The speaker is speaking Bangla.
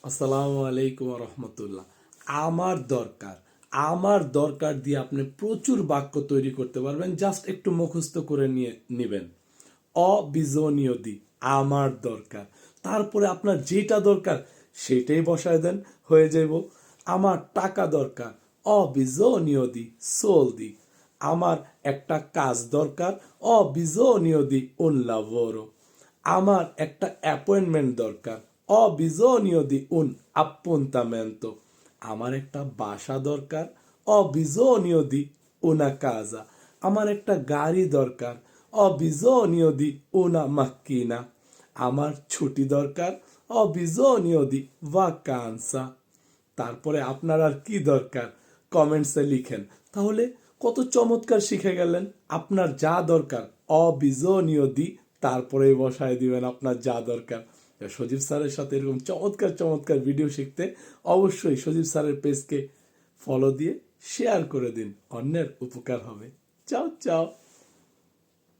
আসসালামু আলাইকুম রহমতুল্লাহ। আমার দরকার দিয়ে আপনি প্রচুর বাক্য তৈরি করতে পারবেন, জাস্ট একটু মুখস্থ করে নিয়ে নেবেন। অবিজনীয় দি, আমার দরকার, তারপরে আপনার যেটা দরকার সেটাই বসায় দেন, হয়ে যাইব। আমার টাকা দরকার, অবিজনীয় দি সোল দি। আমার একটা কাজ দরকার, অবিজনীয় দি un lavoro। আমার একটা অ্যাপয়েন্টমেন্ট দরকার, ho bisogno di un appuntamento। আমার একটা বাসা দরকার, ho bisogno di una casa। আমার একটা গাড়ি দরকার, ho bisogno di una macchina। আমার ছুটি দরকার, ho bisogno di vacanza। তারপরে আপনার আর কি দরকার কমেন্টসে লিখেন। তাহলে কত চমৎকার শিখে গেলেন। আপনার যা দরকার অবিজনীয় দি, তারপরে বসায় দিবেন আপনার যা দরকার। সজীব স্যারের সাথে এরকম চমৎকার চমৎকার ভিডিও শিখতে অবশ্যই সজীব স্যারের পেজকে ফলো দিয়ে শেয়ার করে দিন, অন্যের উপকার হবে। চাও চাও।